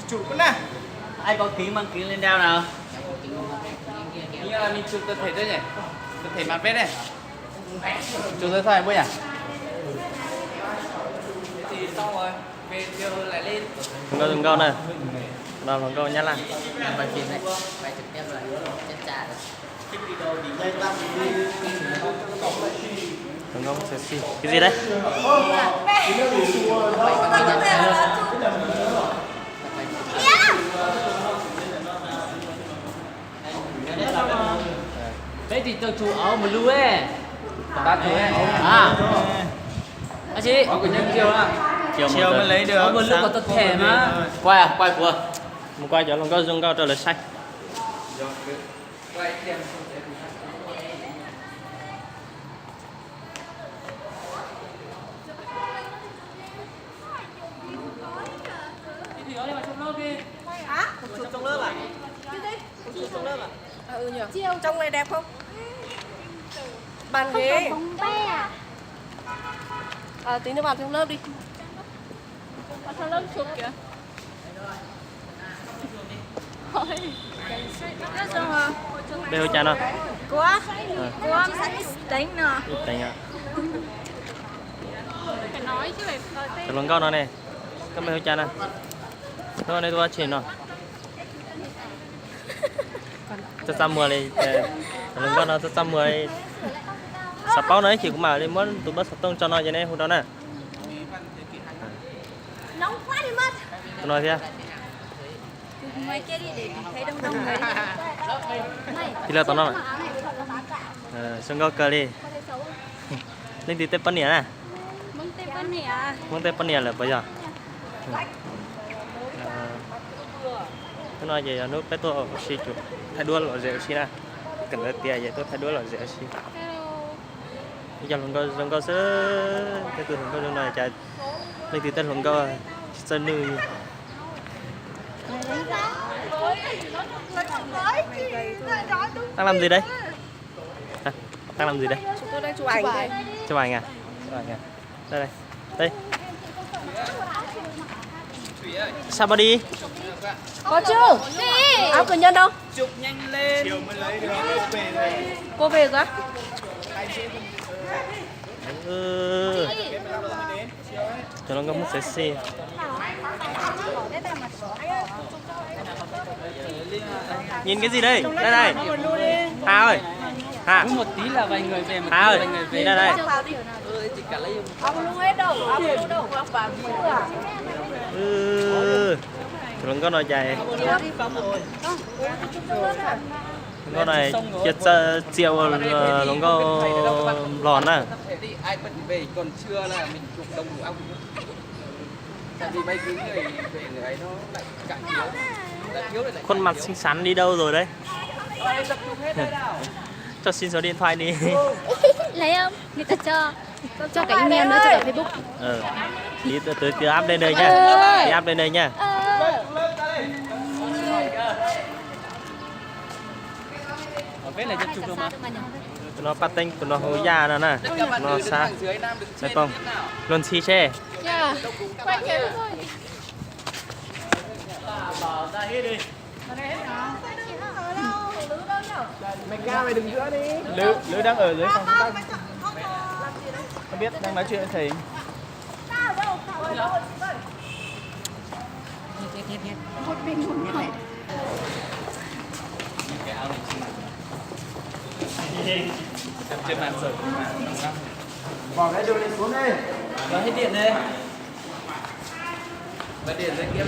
Chụp con này. Ai có kính mang kính lên đeo nào? Như là mình chụp cơ thể thôi nhỉ? Cơ thể mặt vết này. Chụp ra sao bữa nhỉ? Thì xong rồi, về chiều lại lên. Đừng câu này. Nào đừng câu nhát lại. Bài phim này, bài trực tiếp rồi, chết chả rồi. Đừng câu sexy. Cái gì đấy? Thế thì tôi chụp ở một lưu ấy. Ba chụp ấy. À. Anh chị, có nhân chiều à? Chiều Mới lấy được. Có một lưu có tập thể mà. Quay à? Quay của. Một quay cho đừng câu dùng câu trở lại xanh. Quay tiền. Chụp trong lớp à? Chụp trong lớp à? Ừ nhỉ. Trong này đẹp không? Bàn ghế. Bóng be à? À, tính nó vào trong lớp đi. Vào trong lớp chụp kìa. Đây hồi chán không? Quá. Quá đánh nè. Ít đánh ạ. Phải nói chứ phải Cái lồng câu nó này. Cái mấy hồi chán à? Thôi này tôi chỉ nó. Tôi xăm mưa này. Lồng câu nó tôi xăm mưa này. Sắp bao đấy chỉ cũng bảo đi muốn tụi bắt sắp tông cho nó như này hôm đó nè. nóng quá đi mất. Tôi nói thế. Ngoài kia đi để thấy đông đông người đi. Thì là tao nó. Sân câu cờ đi. Lên thì tép bắn nè nè. Mông tê bắn nè à? Muốn tép bắn nè là bây giờ. Tôi nói vậy nước bé tôi xí chụp thay đua là dễ xí nè. Cần là tiền vậy tôi thay đua là dễ xí. Bây giờ lần câu sớ cái từ lần câu lần này chạy lên thì tên lần câu sân nữ. Đang làm gì đấy? Đang làm gì đấy? Chúng tôi đang chụp ảnh đây. Chụp ảnh à? Chụp ảnh à? Đây đây. Đây. Sao mà đi? Có chưa? Đi. Áo cử nhân đâu? Chụp nhanh lên. Chiều mới lấy được. Về rồi. Cô về rồi á? Cho nó có một sexy. Nhìn cái gì đây? Đây này. Hà ơi. Hà. Một tí là vài người về, một tí Hà là ơi. vài người về. Đi ra đây. Chỉ cả lấy Áo luôn hết đâu. Áo luôn đâu. Áo vàng à? Đừng có nói chạy. Con này chết chiều đừng có lòn à. ai bận về còn chưa là mình chụp đông đủ áo. Tại vì mấy cái người về người ấy nó lại cạn thiếu. Khuôn mặt xinh xắn đi đâu rồi đấy? Cho xin số điện thoại đi. Lấy không? Người ta cho cái email nữa cho cả Facebook. Đi từ áp lên đây nhá. Đi áp lên đây nhá. Ở bên này cho chụp được mà. Tụi nó bắt tinh, tụi nó hối già nữa nè. Nó xa. Đấy không? Luôn xì xe. Dạ. Quay kia thôi. Mày ca mày đừng giữa đi. Lữ đang ở dưới phòng công tác. Không biết đang nói chuyện với thầy. Trên bàn rồi. Bỏ cái đồ này xuống đây. Rồi hết điện đây. Bật điện ra kia.